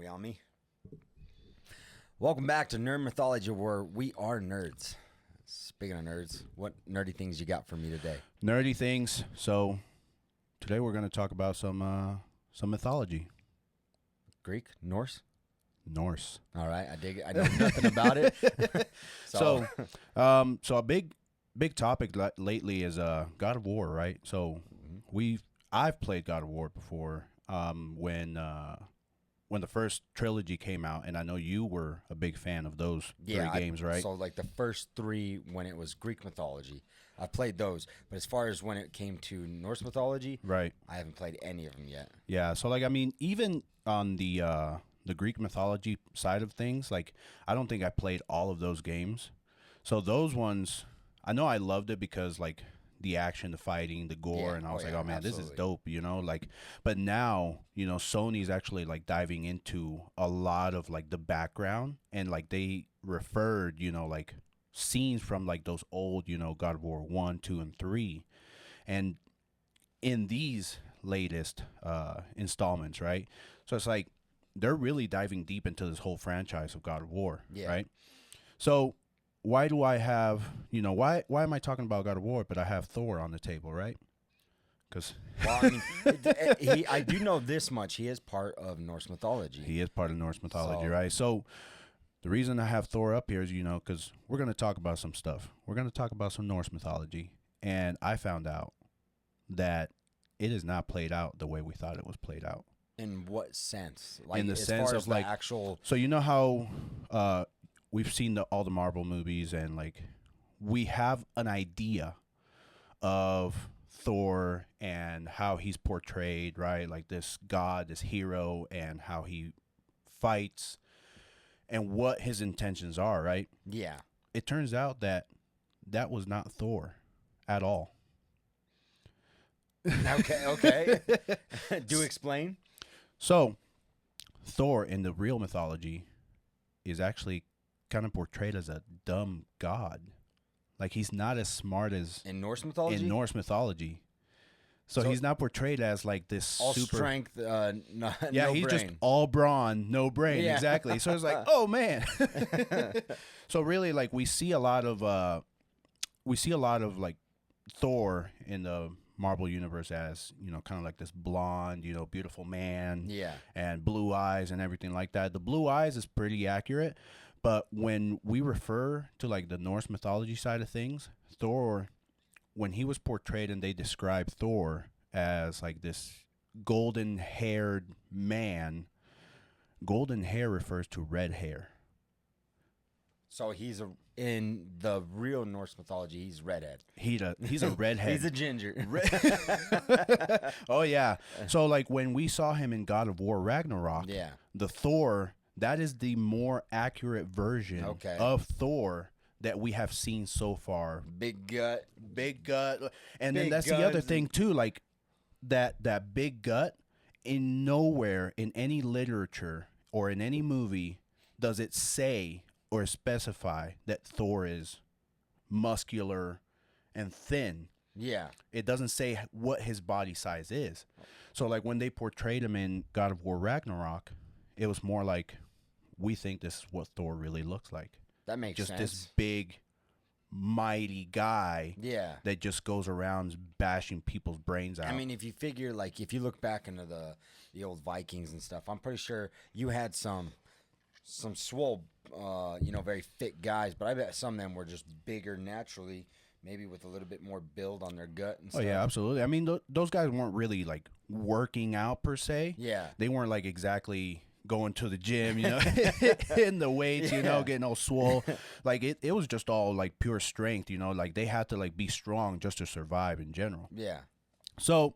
We on me? Welcome back to Nerd Mythology, where we are nerds. Speaking of nerds, what nerdy things you got for me today? Nerdy things. So today we're going to talk about some mythology. Greek? Norse? Norse. All right, I dig it. I know nothing about it. So a big topic lately is God of War, right? So I've played God of War before when the first trilogy came out, and I know you were a big fan of those three games, right? So like the first three, when it was Greek mythology, I played those. But as far as when it came to Norse mythology, right, I haven't played any of them yet. Yeah, so even on the Greek mythology side of things, I don't think I played all of those games. So those ones, I know I loved it because the action, the fighting, the gore, and I was oh man, absolutely. This is dope, but now, Sony's actually diving into a lot of the background, and they referred, scenes from those old, God of War 1, 2, and 3. And in these latest installments, right? So it's they're really diving deep into this whole franchise of God of War, right? So why do I have, why am I talking about God of War, but I have Thor on the table, right? Because I do know this much. He is part of Norse mythology. He is part of Norse mythology, right? So the reason I have Thor up here is, because we're going to talk about some stuff. We're going to talk about some Norse mythology. And I found out that it is not played out the way we thought it was played out. In what sense? In the sense of actual. So you know how we've seen all the Marvel movies, and we have an idea of Thor and how he's portrayed, right? Like this god, this hero, and how he fights and what his intentions are, right? Yeah. It turns out that was not Thor at all. Okay. Do explain. So, Thor in the real mythology is actually kind of portrayed as a dumb god. He's not as smart as in Norse mythology. So he's not portrayed as this all super strength. No he's brain. just all brawn, no brain. Yeah. Exactly. So it's oh man. So really, we see a lot of Thor in the Marvel universe as, kind of this blonde, beautiful man. Yeah. And blue eyes and everything like that. The blue eyes is pretty accurate. But when we refer to the Norse mythology side of things, Thor, when he was portrayed and they described Thor as this golden-haired man, golden hair refers to red hair. So in the real Norse mythology, he's redhead. He's a redhead. He's a ginger. Oh yeah. So when we saw him in God of War Ragnarok, the Thor, that is the more accurate version of Thor that we have seen so far. Big gut. And then that's the other thing too, that big gut, in nowhere in any literature or in any movie does it say or specify that Thor is muscular and thin. Yeah. It doesn't say what his body size is. So when they portrayed him in God of War Ragnarok, it was more we think this is what Thor really looks like. That makes sense. Just this big, mighty guy that just goes around bashing people's brains out. I mean, if you figure, if you look back into the old Vikings and stuff, I'm pretty sure you had some swole, very fit guys, but I bet some of them were just bigger naturally, maybe with a little bit more build on their gut and stuff. Oh, yeah, absolutely. I mean, those guys weren't really, working out per se. Yeah. They weren't, exactly going to the gym, hitting the weights, getting all swole. It was just all, pure strength, they had to, be strong just to survive in general. Yeah. So,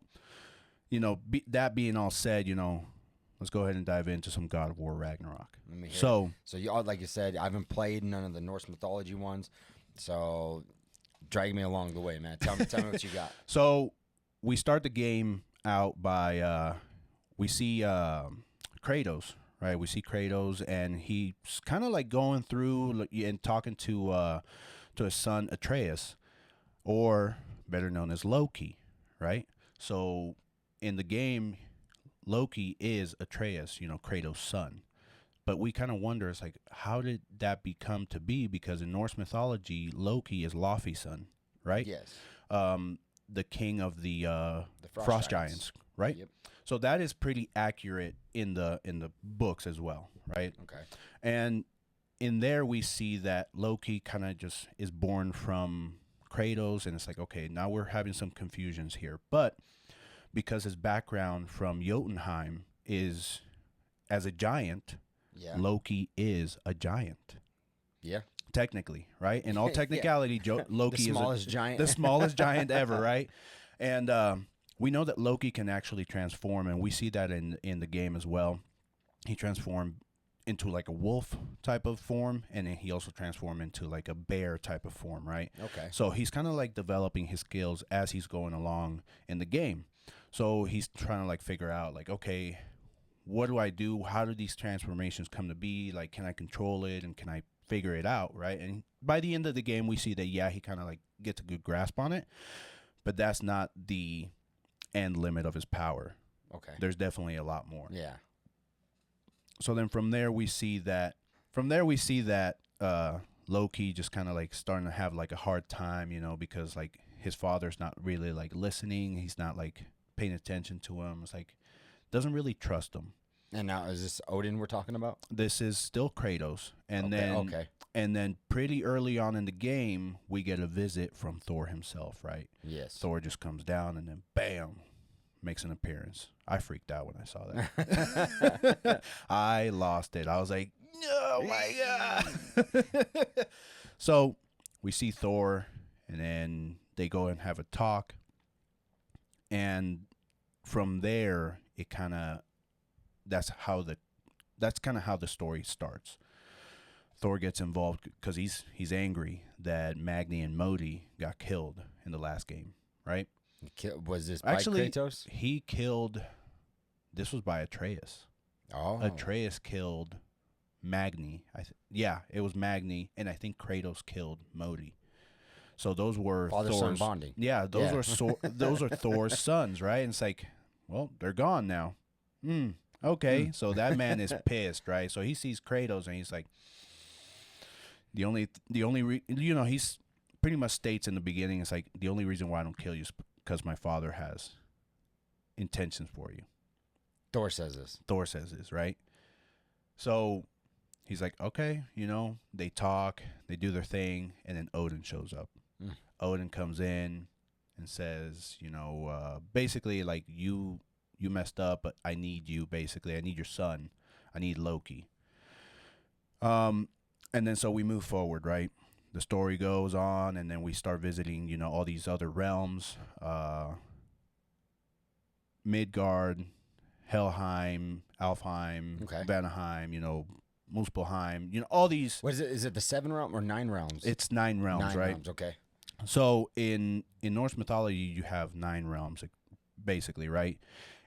that being all said, let's go ahead and dive into some God of War Ragnarok. So you, like you said, I haven't played none of the Norse mythology ones, so drag me along the way, man. Tell me what you got. So we start the game out by we see Kratos, right? We see Kratos, and he's kind of going through and talking to his son Atreus, or better known as Loki, right? So in the game, Loki is Atreus, Kratos' son. But we kind of wonder, it's like, how did that become to be? Because in Norse mythology, Loki is Laufey's son, right? Yes. The king of the The frost giants, right? Yep. So that is pretty accurate in the books as well, right? Okay. And in there we see that Loki kind of just is born from Kratos, and it's like, okay, now we're having some confusions here. But because his background from Jotunheim is as a giant, Yeah. Loki is a giant. Yeah. Technically, right? In all technicality, Loki The smallest is giant. the smallest giant ever, right? And we know that Loki can actually transform, and we see that in the game as well. He transformed into like a wolf type of form, and then he also transformed into like a bear type of form, right? Okay. So he's kind of like developing his skills as he's going along in the game. So he's trying to like figure out like, okay, what do I do? How do these transformations come to be? Like, can I control it, and can I figure it out, right? And by the end of the game, we see that, yeah, he kind of like gets a good grasp on it, but that's not the end limit of his power. Okay. There's definitely a lot more. Yeah. So then from there we see that Loki just kind of like starting to have like a hard time, you know, because like his father's not really like listening. He's not like paying attention to him. It's like doesn't really trust him. And now is this Odin we're talking about? This is still Kratos, and Okay. then pretty early on in the game we get a visit from Thor himself, right? Yes. Thor just comes down and then bam, makes an appearance. I freaked out when I saw that. I lost it. I was like, oh my God. So we see Thor, and then they go and have a talk, and from there it kind of that's kind of how the story starts. Thor gets involved because he's angry that Magni and Modi got killed in the last game, right? Was this by Kratos? He killed. This was by Atreus. Oh. Atreus killed Magni. Yeah, it was Magni, and I think Kratos killed Modi. So those were Father-son bonding. Yeah, those those are Thor's sons, right? And it's like, well, they're gone now. Okay, so that man is pissed, right? So he sees Kratos and he's like, he's pretty much states in the beginning, it's like, the only reason why I don't kill you is because my father has intentions for you. Thor says this, right? So he's like, okay, they talk, they do their thing, and then Odin shows up. Odin comes in and says, basically like, you messed up, but I need you, basically. I need your son. I need Loki. And then so we move forward, right? The story goes on, and then we start visiting, all these other realms. Midgard, Helheim, Alfheim, Vanaheim, Muspelheim, all these. What is it? Is it the 7 realm or 9 realms? It's 9 realms, 9 right? Realms, okay. So in Norse mythology, you have 9 realms, basically, right?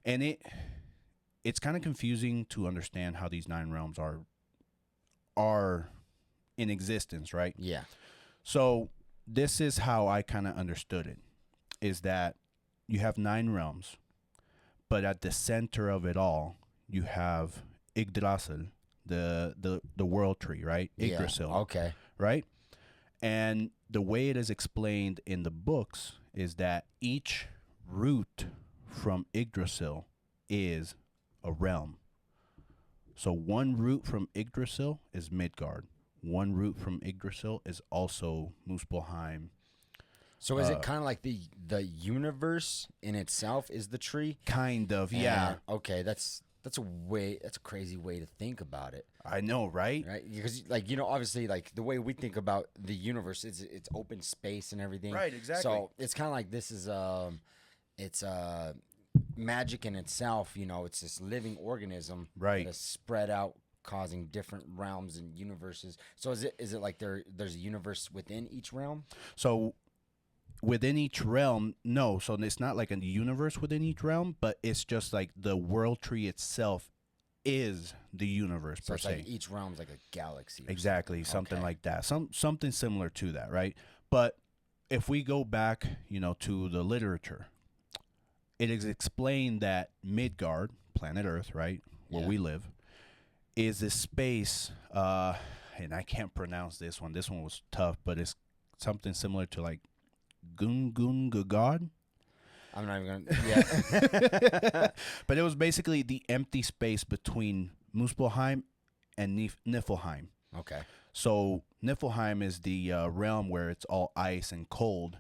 And it's kind of confusing to understand how these 9 realms are in existence, right? Yeah. So this is how I kind of understood it, is that you have 9 realms, but at the center of it all, you have Yggdrasil, the world tree, right? Yggdrasil. Yeah. Okay. Right? And the way it is explained in the books is that each root from Yggdrasil is a realm. So one root from Yggdrasil is Midgard. One root from Yggdrasil is also Muspelheim. So is it kind of like the universe in itself is the tree? Kind of, yeah. Okay, that's a crazy way to think about it. I know, right? Right? Because obviously like the way we think about the universe is it's open space and everything. Right, exactly. So it's kind of like this is it's magic in itself, it's this living organism right, that is spread out, causing different realms and universes. So is it like there's a universe within each realm? So within each realm, no. So it's not like a universe within each realm, but it's just like the world tree itself is the universe per se. Like each realm's like a galaxy. Exactly, something like that. Something similar to that, right? But if we go back, to the literature, it is explained that Midgard, planet Earth, right, where we live, is this space, and I can't pronounce this one. This one was tough, but it's something similar to like Gun Gagad. I'm not even gonna. Yeah. But it was basically the empty space between Muspelheim and Niflheim. Okay. So Niflheim is the realm where it's all ice and cold.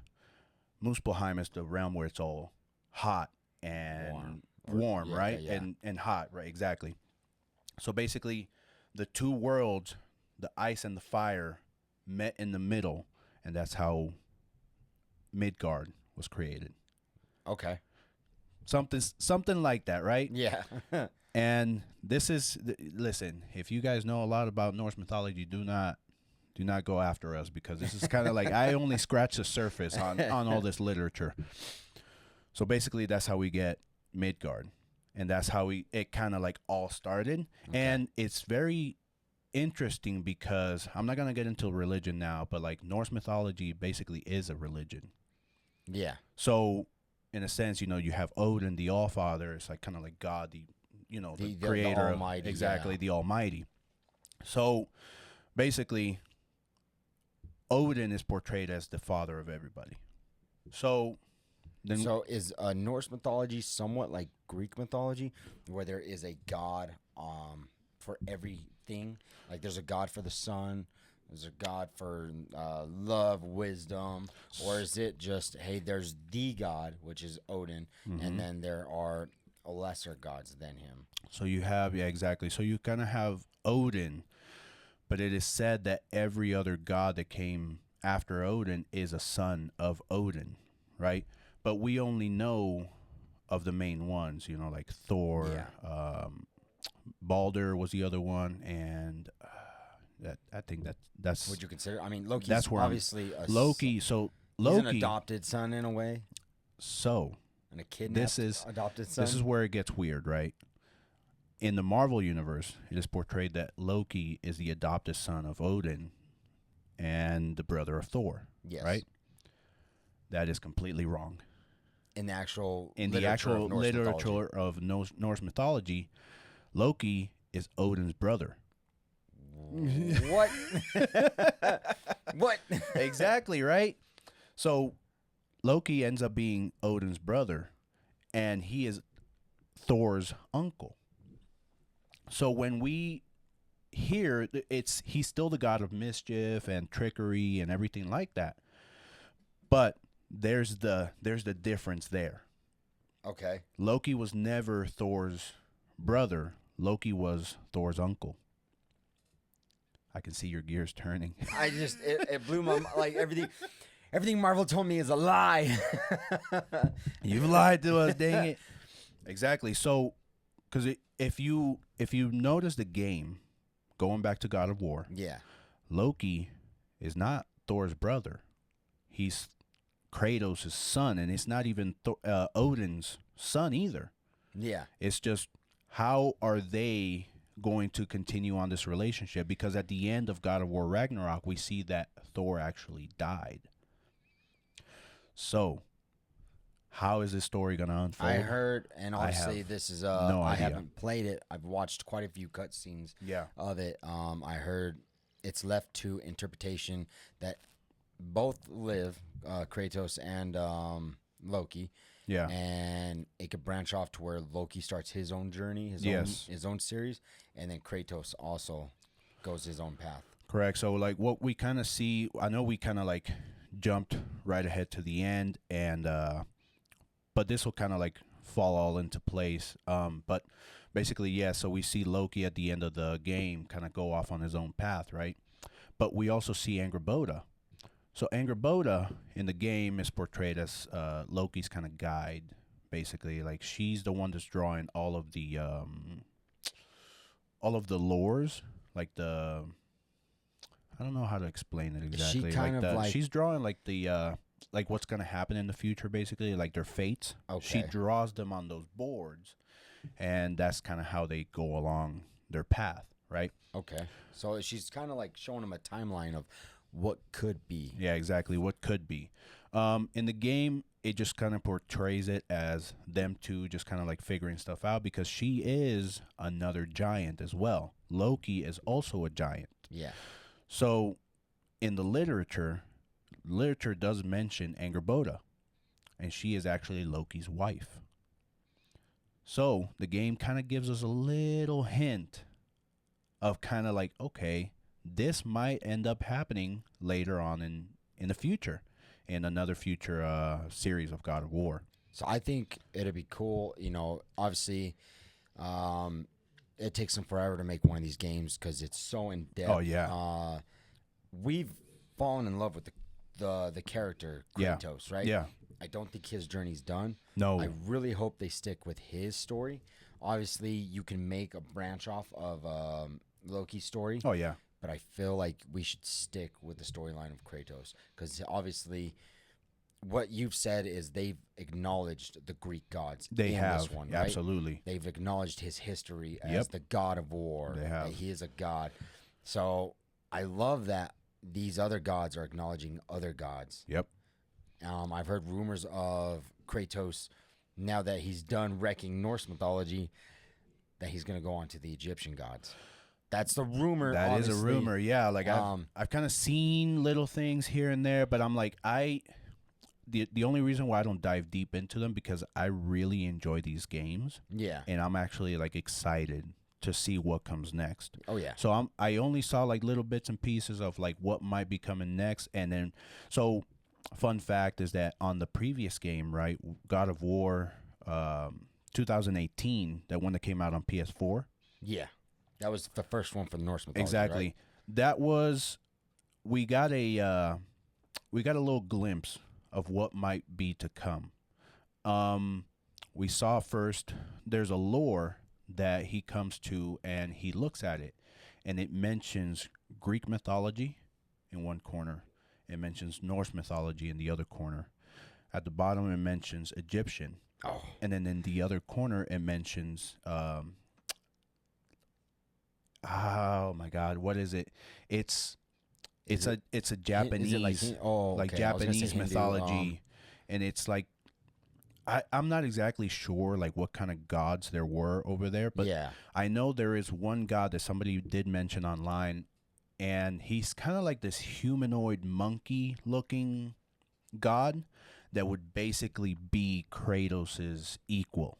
Muspelheim is the realm where it's all hot and warm, right? Yeah. And hot, right? Exactly. So basically, the two worlds, the ice and the fire, met in the middle, and that's how Midgard was created. Okay. Something like that, right? Yeah. And this is listen, if you guys know a lot about Norse mythology, do not go after us, because this is kind of like I only scratch the surface on all this literature. So basically that's how we get Midgard, and that's how it kind of like all started. Okay. And it's very interesting because I'm not going to get into religion now, but like Norse mythology basically is a religion. Yeah. So in a sense, you have Odin, the Allfather. It's like kind of like God, the creator, the Almighty, exactly, the Almighty. So basically, Odin is portrayed as the father of everybody. So is Norse mythology somewhat like Greek mythology, where there is a god for everything? Like there's a god for the sun, there's a god for love, wisdom, or is it just, hey, there's the god, which is Odin, and then there are lesser gods than him? So you have, exactly. So you kind of have Odin, but it is said that every other god that came after Odin is a son of Odin, right? But we only know of the main ones, like Thor, Balder was the other one, and I think that's. Would you consider? I mean, Loki's that's where obviously Loki. So Loki, he's an adopted son in a way. So And a kidnapped adopted son. This is where it gets weird, right? In the Marvel universe, it is portrayed that Loki is the adopted son of Odin and the brother of Thor. Yes. Right? That is completely wrong. In the actual literature of Norse mythology, Loki is Odin's brother. What? What? Exactly, right? So Loki ends up being Odin's brother, and he is Thor's uncle. So when we hear he's still the god of mischief and trickery and everything like that, but there's the difference there. Okay. Loki was never Thor's brother. Loki was Thor's uncle. I can see your gears turning. I just it blew my like everything Marvel told me is a lie. You've lied to us, dang it. Exactly. So, because if you notice the game, going back to God of War, Loki is not Thor's brother. He's Kratos' son, and it's not even Odin's son either. Yeah. It's just, how are they going to continue on this relationship? Because at the end of God of War Ragnarok, we see that Thor actually died. So, how is this story going to unfold? I heard, and obviously this is no I idea. haven't played it. I've watched quite a few cutscenes of it. I heard it's left to interpretation that both live, Kratos and Loki. Yeah. And it could branch off to where Loki starts his own journey, his own series, and then Kratos also goes his own path. Correct. So, like, what we kind of see, I know we kind of, like, jumped right ahead to the end, and but this will kind of, like, fall all into place. But basically, so we see Loki at the end of the game kind of go off on his own path, right? But we also see Angrboda. So Angrboda in the game is portrayed as Loki's kind of guide, basically. Like, she's the one that's drawing all of the lores, like the, I don't know how to explain it exactly. She kind of like she's drawing like the like what's gonna happen in the future, basically, like their fates. Okay. She draws them on those boards, and that's kind of how they go along their path, right? Okay. So she's kind of like showing them a timeline of what could be. Yeah, exactly. What could be. In the game, it just kind of portrays it as them two just kind of like figuring stuff out, because she is another giant as well. Loki is also a giant. Yeah. So in the literature does mention Angerboda, and she is actually Loki's wife. So the game kind of gives us a little hint of kind of like, okay, this might end up happening later on in the future, in another future series of God of War. So I think it'd be cool. Obviously, it takes them forever to make one of these games because it's so in depth. Oh yeah. We've fallen in love with the character Kratos, right? Yeah. I don't think his journey's done. No. I really hope they stick with his story. Obviously, you can make a branch off of Loki's story. Oh yeah. But I feel like we should stick with the storyline of Kratos because obviously, what you've said is they've acknowledged the Greek gods. They in have this one, right? absolutely. They've acknowledged his history as Yep. the god of war. They have. That he is a god. So I love that these other gods are acknowledging other gods. Yep. I've heard rumors of Kratos, now that he's done wrecking Norse mythology, that he's going to go on to the Egyptian gods. That's the rumor. That is a rumor, yeah. Like I've kind of seen little things here and there, but I'm like, the only reason why I don't dive deep into them because I really enjoy these games. Yeah. And I'm actually like excited to see what comes next. Oh yeah. So I only saw like little bits and pieces of like what might be coming next, and then so fun fact is that on the previous game, right, God of War 2018, that one that came out on PS4. Yeah. That was the first one for the Norse mythology. Exactly. Right? That was we got a little glimpse of what might be to come. We saw first there's a lore that he comes to and he looks at it, and it mentions Greek mythology in one corner. It mentions Norse mythology in the other corner. At the bottom, it mentions Egyptian. Oh. And then in the other corner, it mentions, oh my God, what is it? It's a Japanese, okay. Japanese mythology, and it's like, I'm not exactly sure like what kind of gods there were over there, but yeah. I know there is one god that somebody did mention online, and he's kind of like this humanoid monkey-looking god that would basically be Kratos's equal.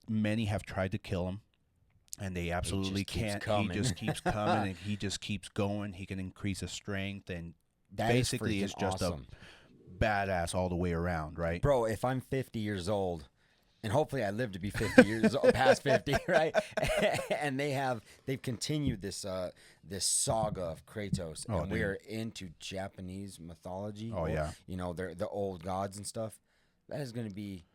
Many have tried to kill him, and they absolutely can't. He just keeps coming, and he just keeps going. He can increase his strength, and That basically is is just awesome. a badass all the way around, right? Bro, if I'm 50 years old, and hopefully I live to be 50 years old, past 50, right? And they've continued this saga of Kratos, and we are into Japanese mythology. Oh yeah. They're the old gods and stuff. That is going to be,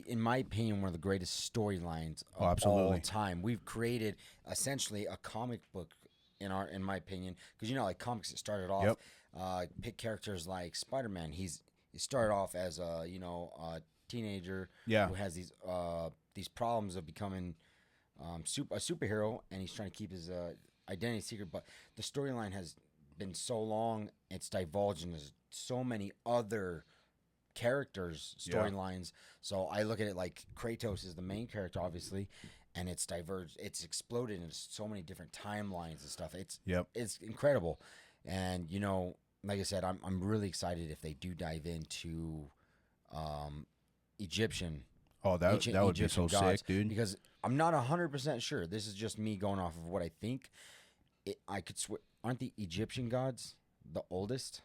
in my opinion, one of the greatest storylines of all time. We've created essentially a comic book in my opinion, because like comics, it started off. Pick characters like Spider-Man. He started off as a teenager who has these problems of becoming a superhero, and he's trying to keep his identity secret. But the storyline has been so long, it's divulged into so many other characters' storylines. So I look at it like Kratos is the main character, obviously, and it's diverged. It's exploded into so many different timelines and stuff. It's incredible, and like I said, I'm really excited if they do dive into Egyptian. Oh, that would be so gods, sick, dude. Because I'm not 100% sure. This is just me going off of what I think. I could swear, aren't the Egyptian gods the oldest?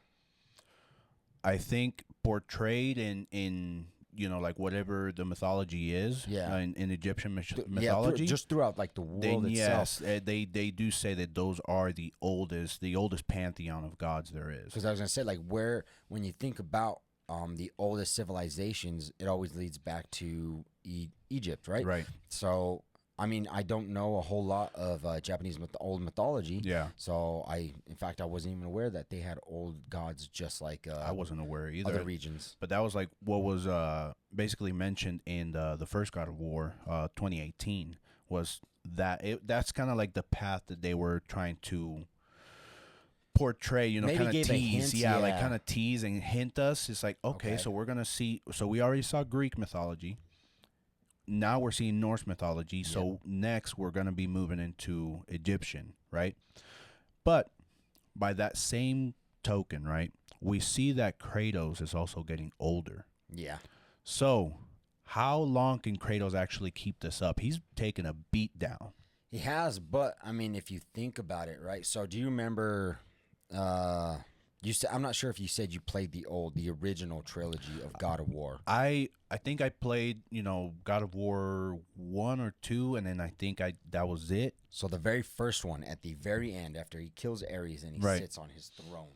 I think portrayed in like whatever the mythology is, in Egyptian mythology, just throughout like the world itself. Yes, they do say that those are the oldest pantheon of gods there is. Because I was gonna say, like, when you think about the oldest civilizations, it always leads back to Egypt, right? Right. So, I mean, I don't know a whole lot of Japanese old mythology. Yeah. So in fact, I wasn't even aware that they had old gods just like I wasn't aware either. Other regions. But that was like what was basically mentioned in the first God of War 2018 was that that's kind of like the path that they were trying to portray, Maybe kind of gave a tease, hint, like yeah. kind of tease and hint us. It's like, okay, so we're gonna see. So we already saw Greek mythology. Now we're seeing Norse mythology. Yep. So next we're gonna be moving into Egyptian, right? But by that same token, right, we see that Kratos is also getting older. Yeah. So how long can Kratos actually keep this up? He's taking a beat down. He has, but I mean, if you think about it, right? So, do you remember? You said, I'm not sure if you said you played the original trilogy of God of War. I think I played, God of War 1 or 2, and then I think that was it. So the very first one, at the very end, after he kills Ares and he Right. sits on his throne,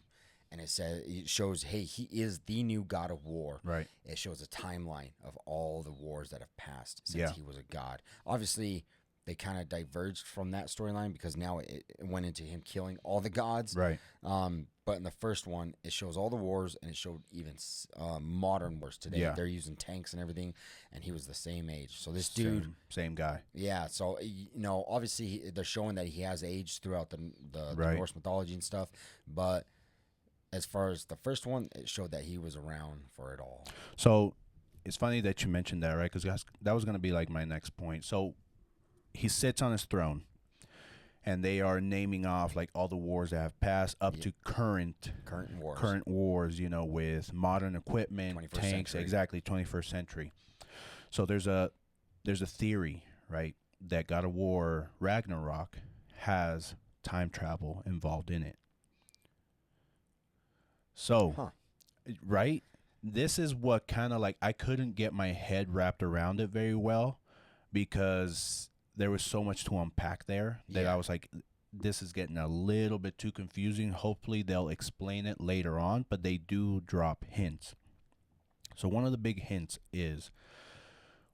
and it shows, hey, he is the new God of War. Right. It shows a timeline of all the wars that have passed since Yeah. he was a god. Obviously, they kind of diverged from that storyline because now it went into him killing all the gods. Right. But in the first one, it shows all the wars, and it showed even modern wars today. Yeah. They're using tanks and everything, and he was the same age. So this dude, same guy. yeah. So obviously they're showing that he has aged throughout the Right. Norse mythology and stuff. But as far as the first one, it showed that he was around for it all. So it's funny that you mentioned that, right? Because that was going to be like my next point. So he sits on his throne, and they are naming off like all the wars that have passed up to current wars. Current wars, with modern equipment, 21st tanks, century. exactly 21st century. So there's a theory, right, that God of War Ragnarok has time travel involved in it. So, right, this is what kind of like I couldn't get my head wrapped around it very well because there was so much to unpack there that I was like, this is getting a little bit too confusing. Hopefully they'll explain it later on, but they do drop hints. So one of the big hints is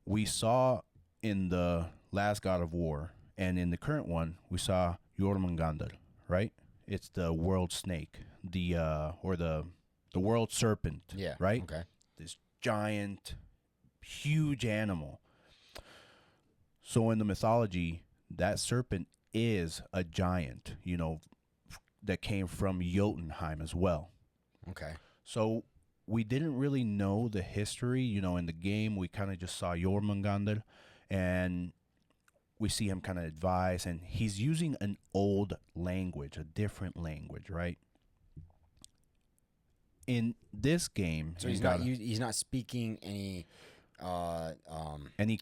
we saw in the last God of War and in the current one, we saw Jormungandr, right? It's the world snake, or the world serpent, right? Okay. This giant, huge animal. So in the mythology, that serpent is a giant, that came from Jotunheim as well. Okay. So we didn't really know the history, in the game. We kind of just saw Jormungandr, and we see him kind of advise, and he's using an old language, a different language, right? In this game, So he's not speaking any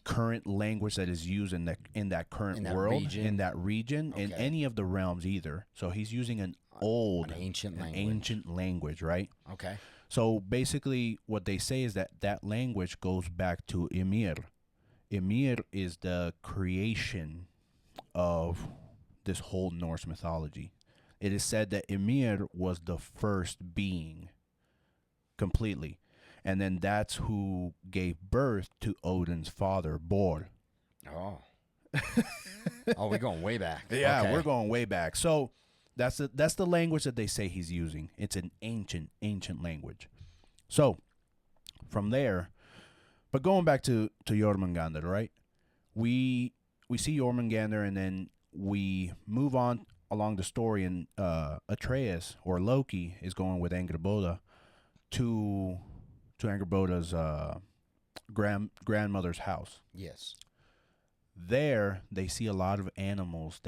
current language that is used in that current world, region? in that region, in any of the realms either. So he's using an ancient language, right? Okay. So basically, what they say is that language goes back to Ymir. Ymir is the creation of this whole Norse mythology. It is said that Ymir was the first being completely. And then that's who gave birth to Odin's father, Bor. Oh. We're going way back. Yeah, okay. We're going way back. So that's the language that they say he's using. It's an ancient language. So from there, but going back to Jormungandr, right? We see Jormungandr, and then we move on along the story, and Atreus, or Loki, is going with Angrboda to Angrboda's grandmother's house. Yes. There, they see a lot of animals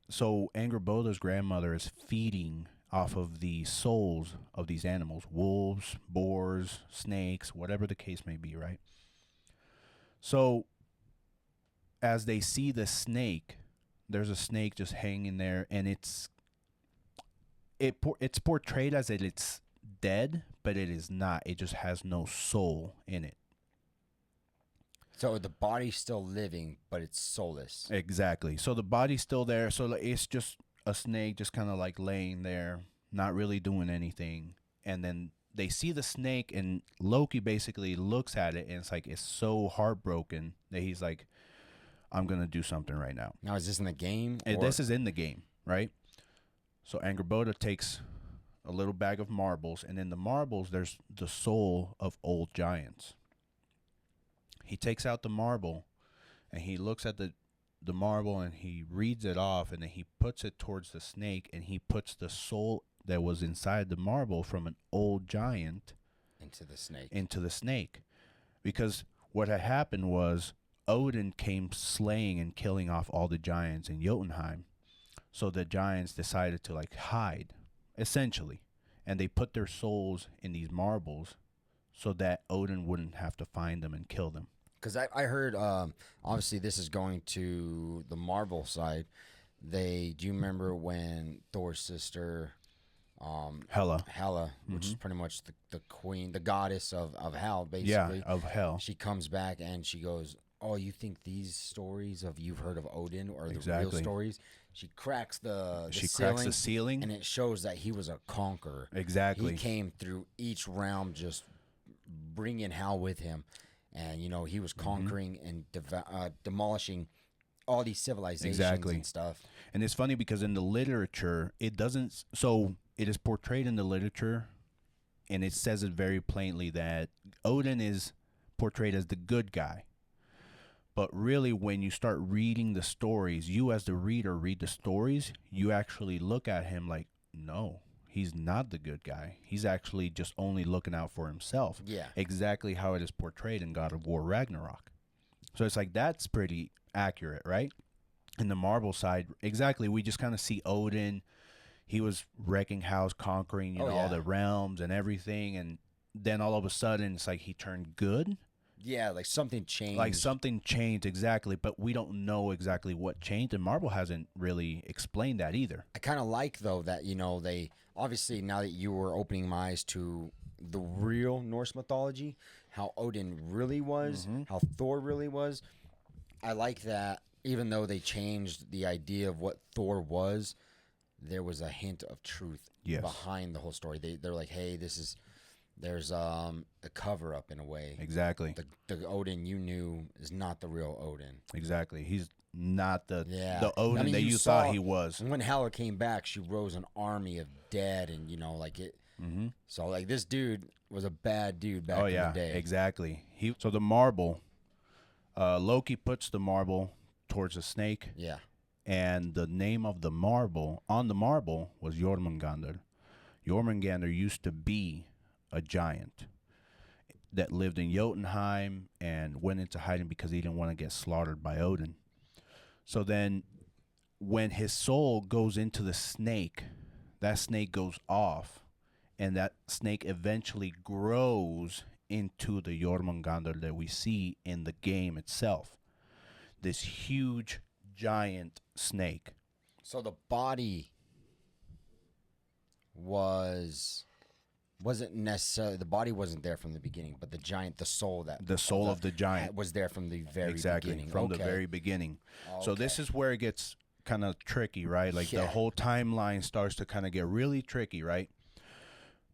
so Angrboda's grandmother is feeding off of the souls of these animals, wolves, boars, snakes, whatever the case may be, right? So as they see the snake, there's a snake just hanging there, and it's portrayed as that it's dead, but it is not. It just has no soul in it. So the body's still living, but it's soulless. Exactly. So the body's still there. So it's just a snake just kind of like laying there, not really doing anything. And then they see the snake, and Loki basically looks at it, and it's so heartbroken that he's like, I'm going to do something right now. Now, is this in the game? This is in the game, right? So Angrboda takes a little bag of marbles, and in the marbles, there's the soul of old giants. He takes out the marble, and he looks at the the marble and he reads it off, and then he puts it towards the snake, and he puts the soul that was inside the marble from an old giant into the snake. Because what had happened was Odin came slaying and killing off all the giants in Jotunheim. So the giants decided to like hide, essentially, and they put their souls in these marbles so that Odin wouldn't have to find them and kill them. Because I heard, obviously this is going to the Marvel side. Do you remember when Thor's sister, Hela, which is pretty much the queen, the goddess of hell, yeah, basically. of hell. She comes back and she goes, "Oh, you think these stories you've heard of Odin are the real Exactly. stories?" She cracks the cracks the ceiling, and it shows that he was a conqueror. Exactly. He came through each realm, just bringing hell with him, and he was conquering and demolishing all these civilizations and stuff. And it's funny because in the literature, it doesn't. So it is portrayed in the literature, and it says it very plainly that Odin is portrayed as the good guy. But really, when you start reading the stories, you as the reader read the stories, you actually look at him like, no, he's not the good guy. He's actually just only looking out for himself. Yeah. Exactly how it is portrayed in God of War Ragnarok. So it's like, that's pretty accurate, right? In the Marvel side, exactly, we just kind of see Odin. He was wrecking house, conquering, all the realms and everything. And then all of a sudden, it's like he turned good. Yeah, like something changed. Exactly. But we don't know exactly what changed. And Marvel hasn't really explained that either. I kind of like, though, that, they obviously, now that you were opening my eyes to the real Norse mythology, how Odin really was, how Thor really was, I like that even though they changed the idea of what Thor was, there was a hint of truth behind the whole story. They're like, hey, there's a cover up in a way. Exactly. The Odin you knew is not the real Odin. Exactly. He's not the Odin that you thought he was. When Hela came back, she rose an army of dead, and So like this dude was a bad dude back in the day. Exactly. So the marble, Loki puts the marble towards the snake. Yeah. And the name of the marble was Jormungandr. Jormungandr used to be a giant that lived in Jotunheim and went into hiding because he didn't want to get slaughtered by Odin. So then when his soul goes into the snake, that snake goes off, and that snake eventually grows into the Jormungandr that we see in the game itself. This huge giant snake. So the body wasn't necessarily, the body wasn't there from the beginning, but the soul of the giant was there from the very beginning. From the very beginning. Okay. So this is where it gets kind of tricky, right? Like the whole timeline starts to kind of get really tricky, right?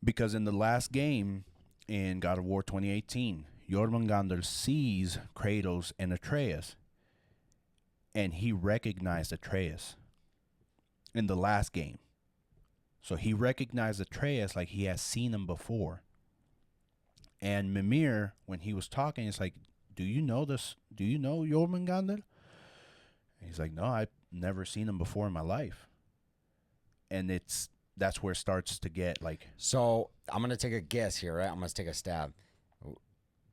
Because in the last game in God of War 2018, Jormungandr sees Kratos and Atreus, and he recognized Atreus in the last game. So he recognized Atreus like he has seen him before. And Mimir, when he was talking, it's like, do you know this? Do you know Jormungandr? And he's like, no, I've never seen him before in my life. And that's where it starts to get like. So I'm going to take a guess here, right? I'm going to take a stab.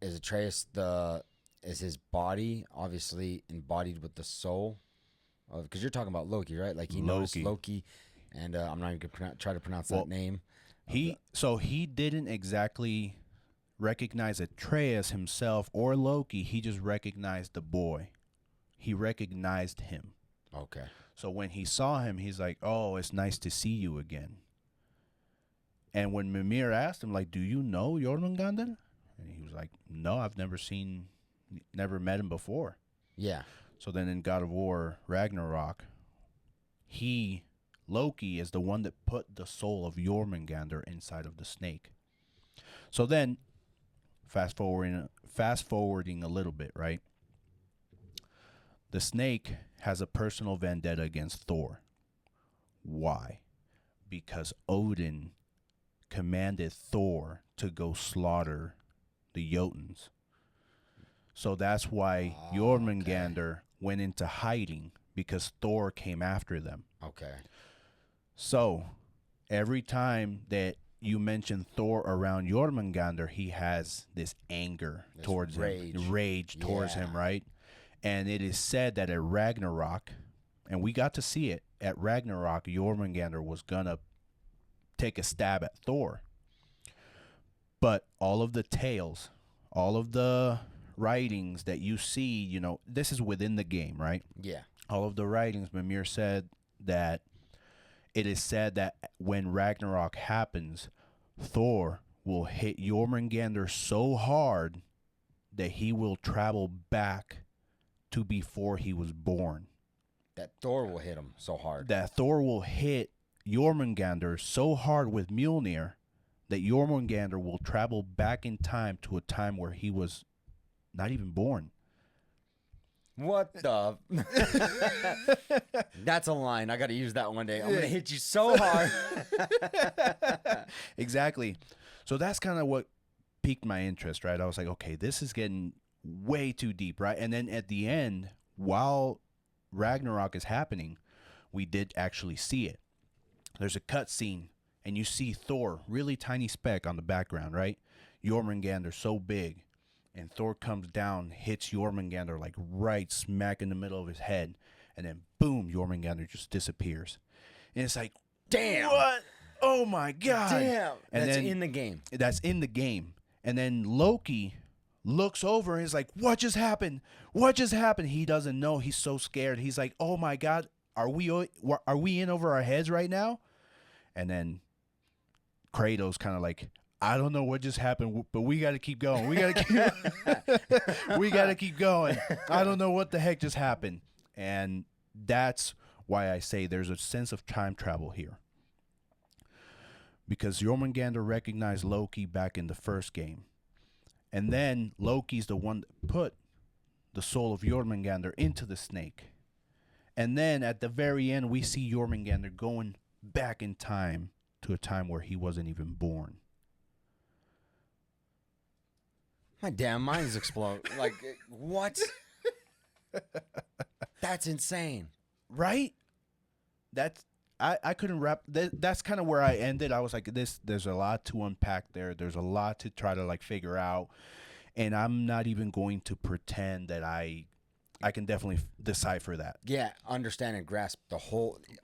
Is Atreus is his body obviously embodied with the soul? Because you're talking about Loki, right? Like he noticed Loki. And I'm not even going to try to pronounce that name. So he didn't exactly recognize Atreus himself or Loki. He just recognized the boy. He recognized him. Okay. So when he saw him, he's like, oh, it's nice to see you again. And when Mimir asked him, like, do you know Jormungandr? And he was like, no, I've never met him before. Yeah. So then in God of War Ragnarok, Loki is the one that put the soul of Jormungandr inside of the snake. So then, fast forwarding a little bit, right? The snake has a personal vendetta against Thor. Why? Because Odin commanded Thor to go slaughter the Jotuns. So that's why Jormungandr went into hiding because Thor came after them. Okay. So every time that you mention Thor around Jormungandr, he has this anger towards him, rage towards him, right? And it is said that at Ragnarok, and we got to see it at Ragnarok, Jormungandr was gonna take a stab at Thor. But all of the tales, all of the writings that you see, you know, this is within the game, right? Yeah. All of the writings, Mimir said that it is said that when Ragnarok happens, Thor will hit Jormungandr so hard that he will travel back to before he was born. That Thor will hit him so hard. That Thor will hit Jormungandr so hard with Mjolnir that Jormungandr will travel back in time to a time where he was not even born. What the? That's a line. I got to use that one day. I'm going to hit you so hard. Exactly. So that's kind of what piqued my interest, right? I was like, okay, this is getting way too deep, right? And then at the end, while Ragnarok is happening, we did actually see it. There's a cut scene, and you see Thor, really tiny speck on the background, right? Jormungandr so big. And Thor comes down, hits Jormungandr like right smack in the middle of his head. And then boom, Jormungandr just disappears. And it's like, damn. What? Oh my God. Damn. And that's then, in the game. That's in the game. And then Loki looks over and is like, what just happened? What just happened? He doesn't know. He's so scared. He's like, oh my God, are we in over our heads right now? And then Kratos kind of like, I don't know what just happened, but we got to keep going. We got to keep going. I don't know what the heck just happened. And that's why I say there's a sense of time travel here. Because Jormungandr recognized Loki back in the first game. And then Loki's the one that put the soul of Jormungandr into the snake. And then at the very end, we see Jormungandr going back in time to a time where he wasn't even born. My damn mind's exploding. Like, what? That's insane. Right? I couldn't wrap. That's kind of where I ended. I was like, there's a lot to unpack there. There's a lot to try to like figure out. And I'm not even going to pretend that I can definitely decipher that. Yeah, understand and grasp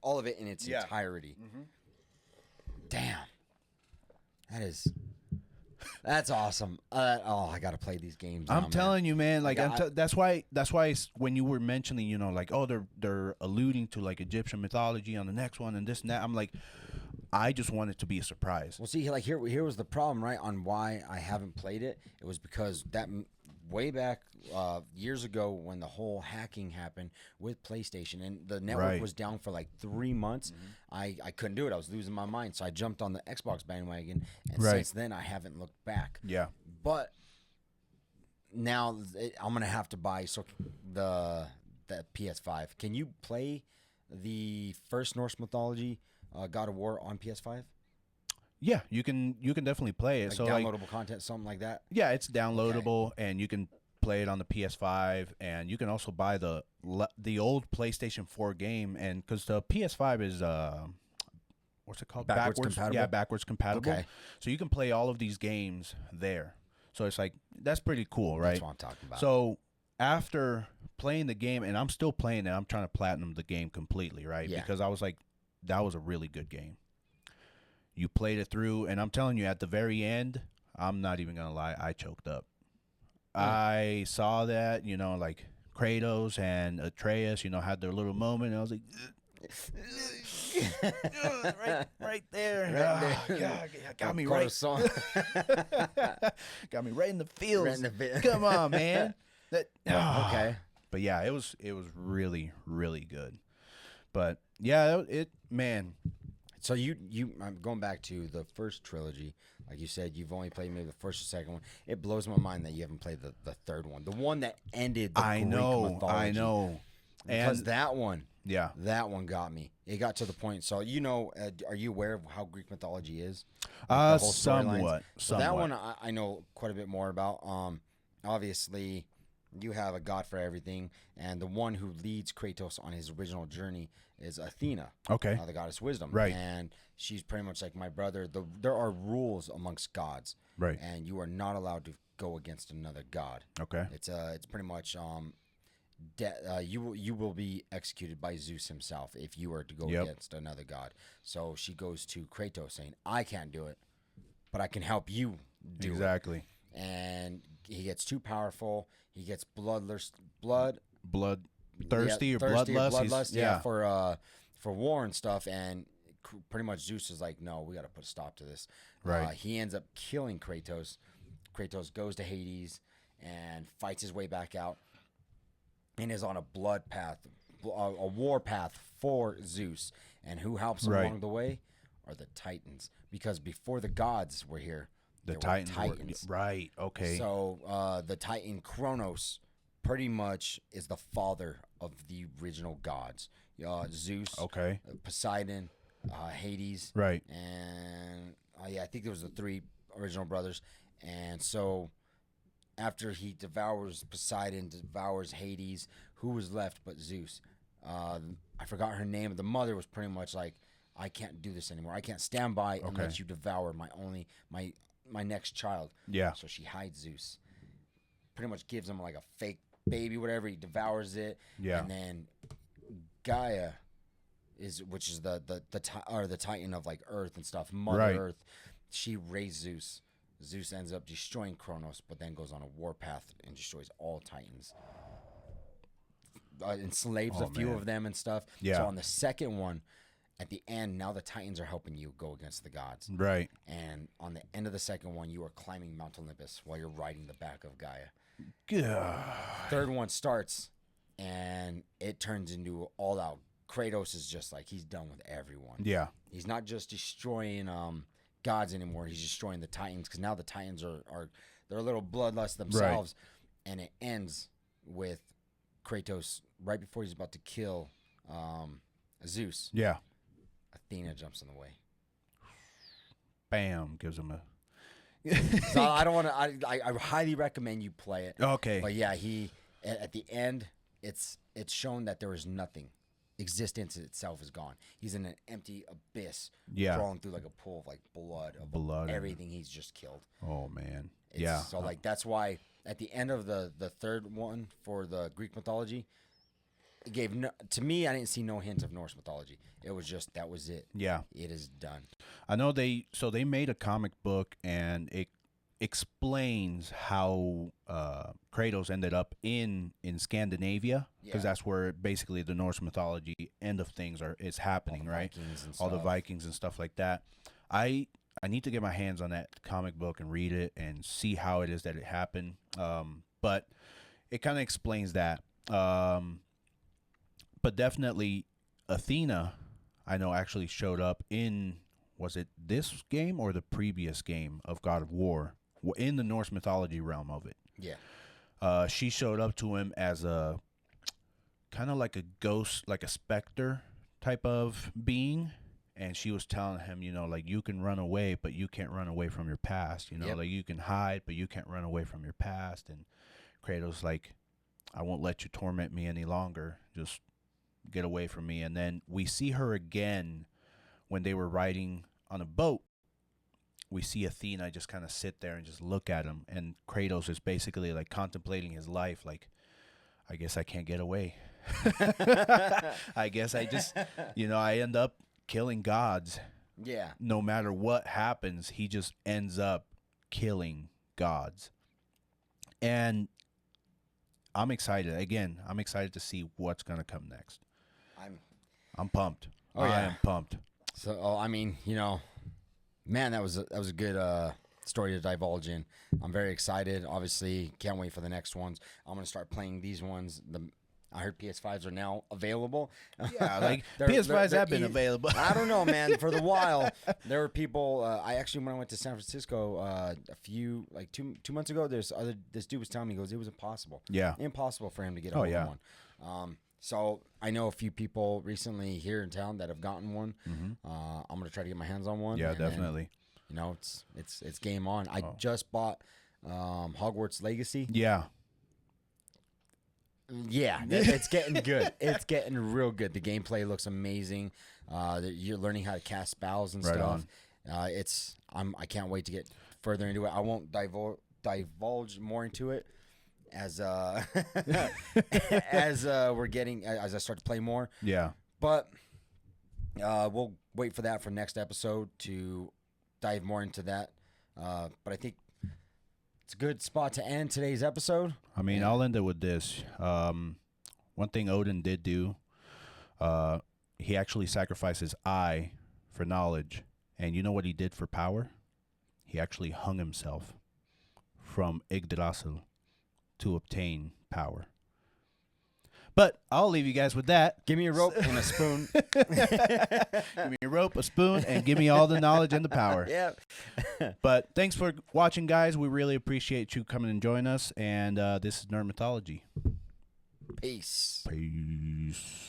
all of it in its entirety. Mm-hmm. Damn. That's awesome. I got to play these games. I'm telling you, man. Like, that's why when you were mentioning, you know, like, oh, they're alluding to like Egyptian mythology on the next one and this and that. I'm like, I just want it to be a surprise. Well, see, like here was the problem, right? On why I haven't played it. It was because that way back years ago when the whole hacking happened with PlayStation and the network was down for like 3 months, mm-hmm. I couldn't do it. I was losing my mind, so I jumped on the Xbox bandwagon, and since then I haven't looked back. Yeah, but now I'm gonna have to buy the PS5. Can you play the first Norse mythology God of War on PS5? Yeah, you can definitely play it. Like so downloadable content, something like that. Yeah, it's downloadable, and you can play it on the PS5, and you can also buy the old PlayStation 4 game, and because the PS5 is what's it called? Backwards compatible. Yeah, backwards compatible. Okay. So you can play all of these games there. So it's like that's pretty cool, right? That's what I'm talking about. So after playing the game, and I'm still playing it, I'm trying to platinum the game completely, right? Yeah. Because I was like, that was a really good game. You played it through, and I'm telling you, at the very end, I'm not even going to lie, I choked up. I saw that, you know, like Kratos and Atreus, you know, had their little moment, and I was like, right there. God, got me right. Got me right in the feels. Come on, man. Okay. But yeah, it was really, really good. But yeah, man. So I'm going back to the first trilogy. Like you said, you've only played maybe the first or second one. It blows my mind that you haven't played the third one, the one that ended the Greek mythology. I know. Because that one got me. It got to the point. So you know, are you aware of how Greek mythology is? Like somewhat. So that one I know quite a bit more about. Obviously, you have a god for everything, and the one who leads Kratos on his original journey is Athena, Okay. the goddess wisdom, Right. and she's pretty much like my brother. There are rules amongst gods, Right. and you are not allowed to go against another god. Okay. It's pretty much you will be executed by Zeus himself if you were to go Yep. against another god. So she goes to Kratos saying, "I can't do it, but I can help you do it." Exactly. And he gets too powerful. He gets bloodthirsty Or bloodlust. yeah, for war and stuff. And pretty much Zeus is like, no, we got to put a stop to this. Right. He ends up killing Kratos. Kratos goes to Hades and fights his way back out, and is on a blood path, a war path for Zeus. And who helps him Right. along the way are the Titans, because before the gods were here, The there Titans. were Titans. Right. Okay. So the Titan Kronos pretty much is the father of the original gods. Zeus, Okay. Poseidon, Hades, Right. and I think there was the 3 original brothers. And so after he devours Poseidon, devours Hades, who was left but Zeus? I forgot her name. The mother was pretty much like, I can't do this anymore. I can't stand by and Okay. let you devour my next child. Yeah. So she hides Zeus. Pretty much gives him like a fake baby, whatever. He devours it. Yeah. And then Gaia which is the Titan of like Earth and stuff, Mother Right. Earth. She raised Zeus. Zeus ends up destroying Kronos, but then goes on a warpath and destroys all Titans. Enslaves Oh, a few man. of them and stuff. Yeah. So on the second one, at the end, now the Titans are helping you go against the gods. Right. And on the end of the second one, you are climbing Mount Olympus while you're riding the back of Gaia. Good. Third one starts, and it turns into all out. Kratos is just like, he's done with everyone. Yeah. He's not just destroying gods anymore. He's destroying the Titans, because now the Titans are they're a little bloodlust themselves. Right. And it ends with Kratos right before he's about to kill Zeus. Yeah. Athena jumps in the way. Bam. Gives him a. So I don't want to. I highly recommend you play it. Okay. But yeah, he at the end, it's shown that there is nothing. Existence itself is gone. He's in an empty abyss, Yeah. crawling through like a pool of like blood, of Blood. everything he's just killed. Oh man. It's, yeah. So like that's why at the end of the third one for the Greek mythology, it gave to me. I didn't see no hint of Norse mythology. It was just that was it. Yeah. It is done. I know they made a comic book, and it explains how Kratos ended up in Scandinavia, because Yeah. that's where basically the Norse mythology end of things is happening, right? Vikings and All the stuff. Vikings and stuff like that. I need to get my hands on that comic book and read it and see how it is that it happened. But it kind of explains that. But definitely Athena, I know, actually showed up in, was it this game or the previous game of God of War, in the Norse mythology realm of it. Yeah. She showed up to him as a kind of like a ghost, like a specter type of being. And she was telling him, like, you can run away, but you can't run away from your past. Yep. Like, you can hide, but you can't run away from your past. And Kratos like, I won't let you torment me any longer. Just get away from me. And then we see her again when they were riding on a boat. We see Athena just kind of sit there and just look at him. And Kratos is basically like contemplating his life. Like, I guess I can't get away. I guess I just, I end up killing gods. Yeah. No matter what happens, he just ends up killing gods. And I'm excited. Again, I'm excited to see what's going to come next. I'm pumped. Oh, yeah. I am pumped. So, I mean, man, that was a good story to divulge in. I'm very excited. Obviously, can't wait for the next ones. I'm gonna start playing these ones. I heard PS5s are now available. Yeah, like PS5s have been available. I don't know, man. For the while, there were people. I actually, when I went to San Francisco a few, like two months ago, this dude was telling me, he goes, it was impossible. Yeah. Impossible for him to get a hold of one. So I know a few people recently here in town that have gotten one. Mm-hmm. I'm gonna try to get my hands on one. Yeah, and definitely. then, it's game on. I just bought Hogwarts Legacy. Yeah. Yeah, it's getting good. It's getting real good. The gameplay looks amazing. You're learning how to cast spells and Right stuff. I can't wait to get further into it. I won't divulge more into it as as as I start to play more. Yeah. But we'll wait for that for next episode to dive more into that. But I think it's a good spot to end today's episode. I mean, I'll end it with this. One thing Odin did do, he actually sacrificed his eye for knowledge. And you know what he did for power? He actually hung himself from Yggdrasil to obtain power. But I'll leave you guys with that. Give me a rope and a spoon. Give me a rope, a spoon, and give me all the knowledge and the power. Yeah. But thanks for watching, guys. We really appreciate you coming and joining us. And this is Nerd Mythology. Peace. Peace.